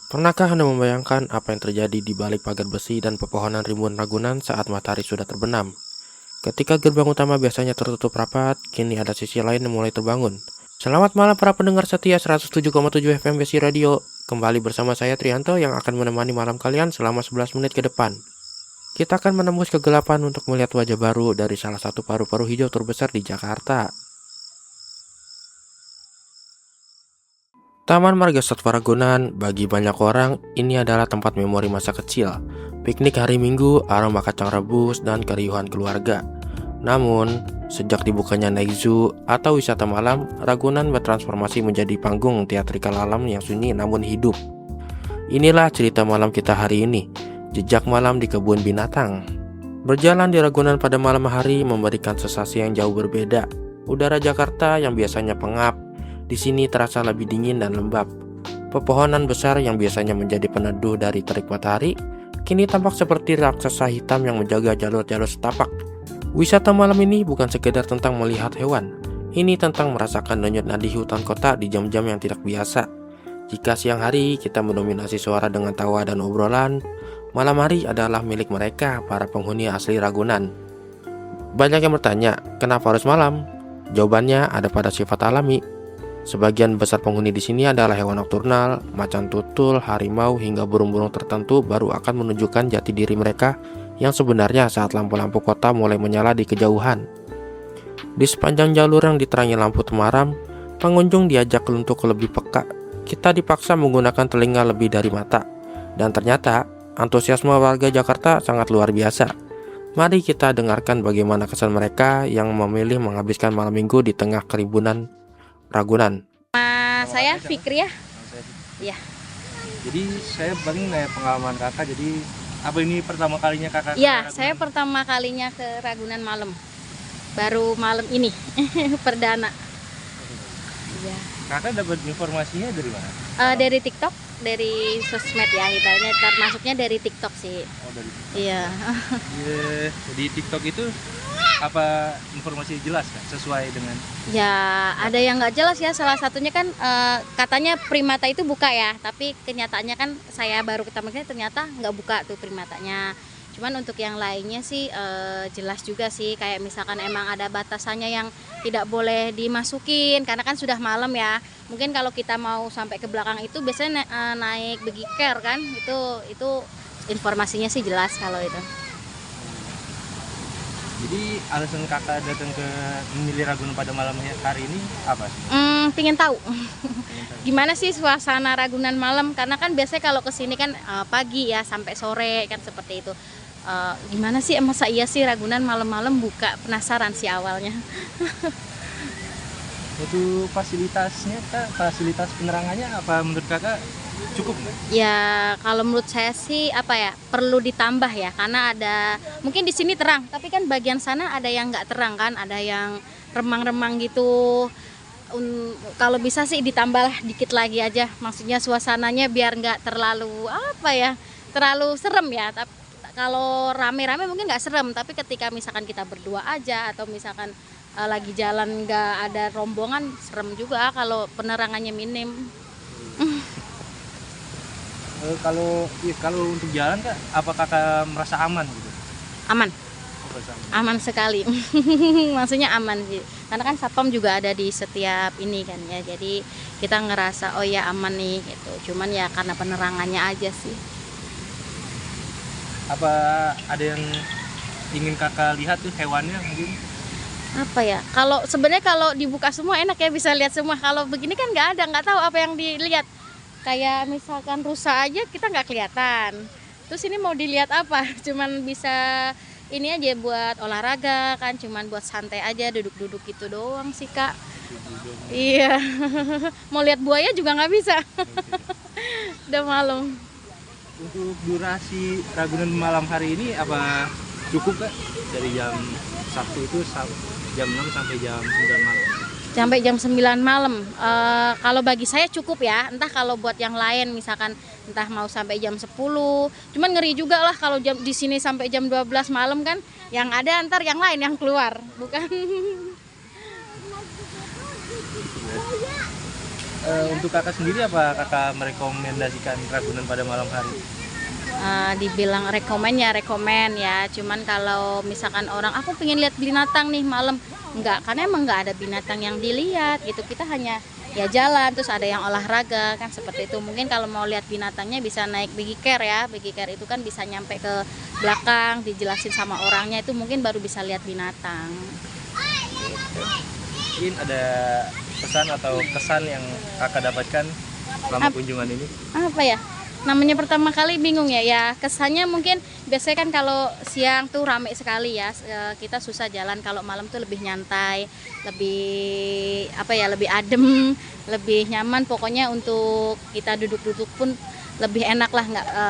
Pernahkah Anda membayangkan apa yang terjadi di balik pagar besi dan pepohonan rimbun Ragunan saat matahari sudah terbenam? Ketika gerbang utama biasanya tertutup rapat, kini ada sisi lain yang mulai terbangun. Selamat malam para pendengar setia 107,7 FM Besi Radio. Kembali bersama saya Trianto yang akan menemani malam kalian selama 11 menit ke depan. Kita akan menembus kegelapan untuk melihat wajah baru dari salah satu paru-paru hijau terbesar di Jakarta. Taman Marga Satwa Ragunan, bagi banyak orang, ini adalah tempat memori masa kecil. Piknik hari Minggu, aroma kacang rebus, dan keriuhan keluarga. Namun, sejak dibukanya night zoo atau wisata malam, Ragunan bertransformasi menjadi panggung teatrikal alam yang sunyi namun hidup. Inilah cerita malam kita hari ini, jejak malam di kebun binatang. Berjalan di Ragunan pada malam hari memberikan sensasi yang jauh berbeda. Udara Jakarta yang biasanya pengap, di sini terasa lebih dingin dan lembab. Pepohonan besar yang biasanya menjadi peneduh dari terik matahari, kini tampak seperti raksasa hitam yang menjaga jalur-jalur setapak. Wisata malam ini bukan sekedar tentang melihat hewan, ini tentang merasakan denyut nadi hutan kota di jam-jam yang tidak biasa. Jika siang hari kita mendominasi suara dengan tawa dan obrolan, malam hari adalah milik mereka, para penghuni asli Ragunan. Banyak yang bertanya, kenapa harus malam? Jawabannya ada pada sifat alami. Sebagian besar penghuni di sini adalah hewan nokturnal, macan tutul, harimau, hingga burung-burung tertentu baru akan menunjukkan jati diri mereka yang sebenarnya saat lampu-lampu kota mulai menyala di kejauhan. Di sepanjang jalur yang diterangi lampu temaram, pengunjung diajak untuk lebih peka. Kita dipaksa menggunakan telinga lebih dari mata. Dan ternyata, antusiasme warga Jakarta sangat luar biasa. Mari kita dengarkan bagaimana kesan mereka yang memilih menghabiskan malam minggu di tengah keribunan Ragunan. Saya Fikri ya. Iya. Jadi saya paling nanya pengalaman kakak. Jadi apa ini pertama kalinya kakak? Iya, saya pertama kalinya ke Ragunan malam. Baru malam ini perdana. Iya. Kakak dapat informasinya dari mana? Dari TikTok, dari sosmed ya, ibaratnya termasuknya dari TikTok sih. Oh dari TikTok. Iya. Iya, di TikTok itu apa informasi jelas kan sesuai dengan? Ya, ada yang nggak jelas ya. Salah satunya kan katanya primata itu buka ya, tapi kenyataannya kan saya baru ketemu ternyata nggak buka tuh primatanya. Cuman untuk yang lainnya sih jelas juga sih, kayak misalkan emang ada batasannya yang tidak boleh dimasukin karena kan sudah malam ya. Mungkin kalau kita mau sampai ke belakang itu biasanya naik begiker kan, itu informasinya sih jelas kalau itu. Jadi alasan kakak datang ke memilih Ragunan pada malam hari ini apa sih? Pengen tahu gimana sih suasana Ragunan malam, karena kan biasanya kalau kesini kan pagi ya sampai sore kan seperti itu. Gimana sih, masa iya sih Ragunan malam-malam buka, penasaran sih awalnya. Itu fasilitasnya kak, fasilitas penerangannya apa menurut kakak cukup nggak? Ya kalau menurut saya sih apa ya, perlu ditambah ya, karena ada mungkin di sini terang tapi kan bagian sana ada yang nggak terang kan, ada yang remang-remang gitu. Kalau bisa sih ditambah dikit lagi aja, maksudnya suasananya biar nggak terlalu apa ya, terlalu serem ya. Tapi kalau rame-rame mungkin nggak serem, tapi ketika misalkan kita berdua aja atau misalkan lagi jalan nggak ada rombongan, serem juga kalau penerangannya minim. Kalau untuk jalan kak, apa kakak merasa aman gitu? Aman. Oh, merasa aman. Aman sekali. Maksudnya aman sih, karena kan satpam juga ada di setiap ini kan ya, jadi kita ngerasa oh ya aman nih gitu. Cuman ya karena penerangannya aja sih. Apa ada yang ingin kakak lihat tuh hewannya mungkin? Apa ya, kalau sebenarnya kalau dibuka semua enak ya, bisa lihat semua. Kalau begini kan nggak ada, nggak tahu apa yang dilihat. Kayak misalkan rusa aja kita nggak kelihatan, terus ini mau dilihat apa? Cuman bisa ini aja buat olahraga kan, cuman buat santai aja, duduk-duduk gitu doang sih kak. Iya. Mau lihat buaya juga nggak bisa. Udah malam. Untuk durasi Ragunan malam hari ini apa cukup kak? Dari jam Sabtu itu jam 6 sampai jam 9 malam. Sampai jam 9 malam. Kalau bagi saya cukup ya. Entah kalau buat yang lain misalkan entah mau sampai jam 10. Cuman ngeri juga lah kalau di sini sampai jam 12 malam kan. Yang ada ntar yang lain yang keluar, bukan? Untuk kakak sendiri, apa kakak merekomendasikan Ragunan pada malam hari? Dibilang rekomen ya, cuman kalau misalkan orang aku pengen lihat binatang nih malam, enggak, karena emang nggak ada binatang yang dilihat gitu, kita hanya ya jalan, terus ada yang olahraga kan seperti itu. Mungkin kalau mau lihat binatangnya bisa naik baby care ya, baby care itu kan bisa nyampe ke belakang, dijelasin sama orangnya, itu mungkin baru bisa lihat binatang gitu. Mungkin ada pesan atau kesan yang kakak dapatkan selama kunjungan ini? Apa ya, namanya pertama kali bingung ya kesannya mungkin biasanya kan kalau siang tuh rame sekali ya, kita susah jalan, kalau malam tuh lebih nyantai, lebih lebih adem, lebih nyaman, pokoknya untuk kita duduk-duduk pun lebih enak lah,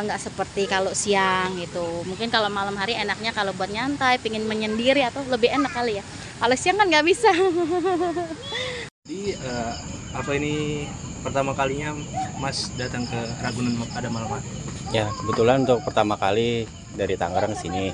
nggak seperti kalau siang gitu. Mungkin kalau malam hari enaknya kalau buat nyantai, pingin menyendiri atau lebih enak kali ya, kalau siang kan nggak bisa. Jadi apa ini pertama kalinya Mas datang ke Ragunan pada malam hari? Ya, kebetulan untuk pertama kali dari Tangerang ke sini.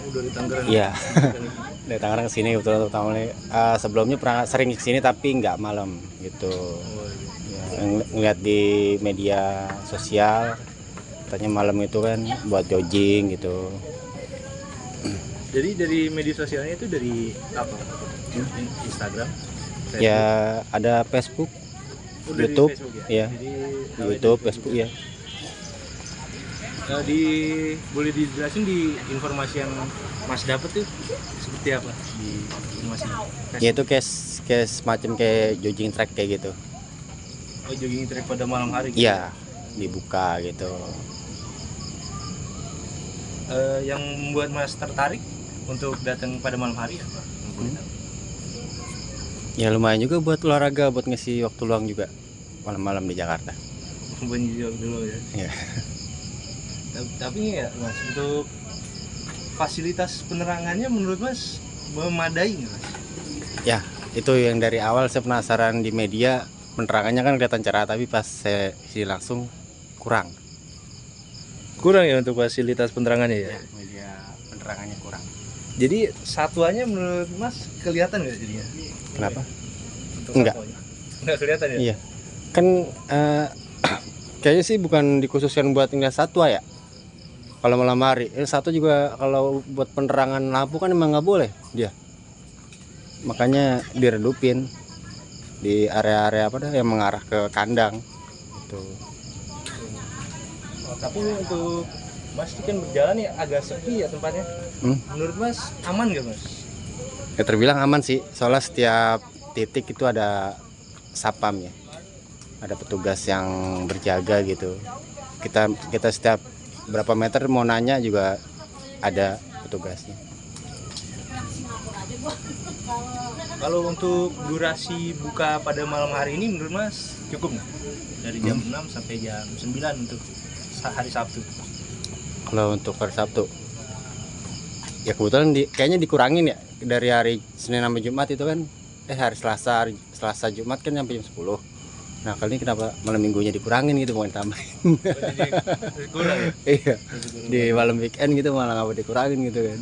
Dari Tangerang? Iya, dari Tangerang ke sini kebetulan untuk pertama kali. Sebelumnya pernah sering ke sini tapi nggak malam gitu. Ya, ngeliat di media sosial, katanya malam itu kan buat jogging gitu. Jadi dari media sosialnya itu dari apa? Instagram? Facebook? Ya, ada Facebook, Dari YouTube, Facebook ya. Jadi, YouTube, Facebook ya. Boleh dijelasin di informasi yang Mas dapat tuh seperti apa di informasi? Ya itu kayak semacam kayak jogging track kayak gitu. Oh, jogging track pada malam hari? Gitu? Iya, dibuka gitu. Yang membuat Mas tertarik untuk datang pada malam hari apa? Ya lumayan juga buat olahraga, buat ngisi waktu luang juga malam-malam di Jakarta. Menjawab dulu ya. Ya. Tapi ya Mas, untuk fasilitas penerangannya menurut Mas memadai nggak Mas? Ya, itu yang dari awal saya penasaran di media, penerangannya kan kelihatan cerah, tapi pas saya isi langsung kurang. Kurang ya untuk fasilitas penerangannya ya? Media penerangannya kurang. Jadi satuannya menurut Mas kelihatan nggak jadinya? Kenapa? Untuk Enggak. satuannya? Nggak kelihatan ya? Iya. Kan kayaknya sih bukan dikhususkan buat ngeliat satwa ya. Kalau malam hari, satu juga kalau buat penerangan lampu kan emang nggak boleh dia. Makanya diredupin di area-area yang mengarah ke kandang. Gitu. Oh, tapi untuk Mas itu kan berjalan ya agak sepi ya tempatnya. Menurut Mas aman nggak Mas? Ya terbilang aman sih, soalnya setiap titik itu ada sapam ya, ada petugas yang berjaga gitu. Kita setiap berapa meter mau nanya juga ada petugasnya. Kalau untuk durasi buka pada malam hari ini menurut Mas cukup nggak? Dari jam 6 sampai jam 9 untuk hari Sabtu. Kalau untuk hari Sabtu, ya kebetulan kayaknya dikurangin ya, dari hari Senin sampai Jumat itu kan, hari Selasa Jumat kan sampai jam 10. Nah kali ini kenapa malam minggunya dikurangin gitu, mau ditambahin. Kurang ya? Iya, di malam weekend gitu malah nggak dikurangin gitu kan.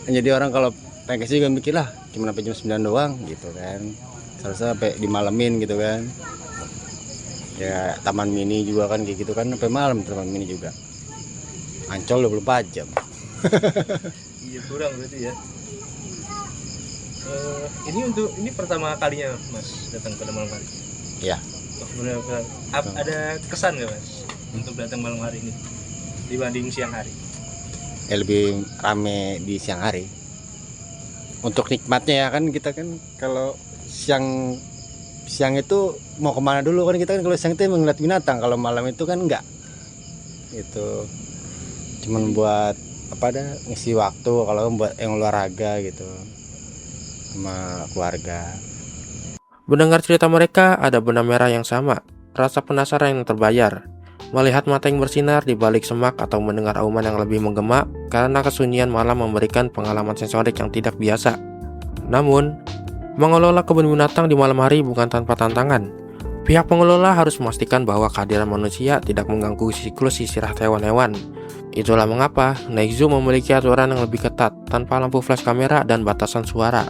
Jadi orang kalau pengen sih juga mikir lah, cuma sampai jam 9 doang gitu kan, seharusnya sampai dimalamin gitu kan. Ya taman mini juga kan kayak gitu kan, sampai malam taman mini juga. Ancol 24 jam. Iya kurang berarti ya. Ini pertama kalinya Mas datang pada malam hari? Ya. Oh, benar-benar. Ada kesan nggak Mas untuk datang malam hari ini dibanding siang hari? Ya lebih rame di siang hari. Untuk nikmatnya ya kan, kita kan kalau siang itu mau kemana dulu kan, kita kan kalau siang itu emang ngeliat binatang, kalau malam itu kan enggak. Itu cuman buat ngisi waktu, kalau buat yang olahraga gitu sama keluarga. Mendengar cerita mereka, ada benang merah yang sama, rasa penasaran yang terbayar. Melihat mata yang bersinar di balik semak atau mendengar auman yang lebih menggema, karena kesunyian malam memberikan pengalaman sensorik yang tidak biasa. Namun, mengelola kebun binatang di malam hari bukan tanpa tantangan. Pihak pengelola harus memastikan bahwa kehadiran manusia tidak mengganggu siklus istirahat hewan-hewan. Itulah mengapa Naik Zoo memiliki aturan yang lebih ketat tanpa lampu flash kamera dan batasan suara.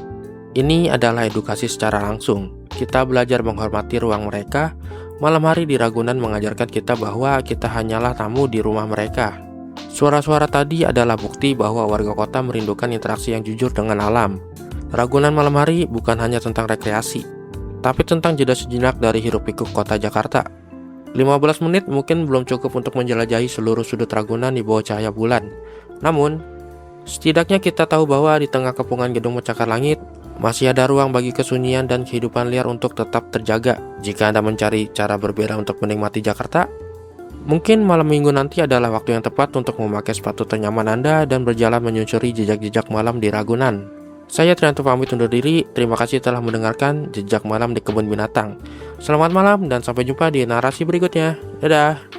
Ini adalah edukasi secara langsung. kita belajar menghormati ruang mereka, malam hari di Ragunan mengajarkan kita bahwa kita hanyalah tamu di rumah mereka. Suara-suara tadi adalah bukti bahwa warga kota merindukan interaksi yang jujur dengan alam. Ragunan malam hari bukan hanya tentang rekreasi, tapi tentang jeda sejenak dari hiruk-pikuk kota Jakarta. 15 menit mungkin belum cukup untuk menjelajahi seluruh sudut Ragunan di bawah cahaya bulan. Namun, setidaknya kita tahu bahwa di tengah kepungan gedung mencakar langit, masih ada ruang bagi kesunyian dan kehidupan liar untuk tetap terjaga. Jika Anda mencari cara berbeda untuk menikmati Jakarta, mungkin malam minggu nanti adalah waktu yang tepat untuk memakai sepatu ternyaman Anda dan berjalan menyusuri jejak-jejak malam di Ragunan. Saya Trianto pamit undur diri, terima kasih telah mendengarkan Jejak Malam di Kebun Binatang. Selamat malam dan sampai jumpa di narasi berikutnya. Dadah!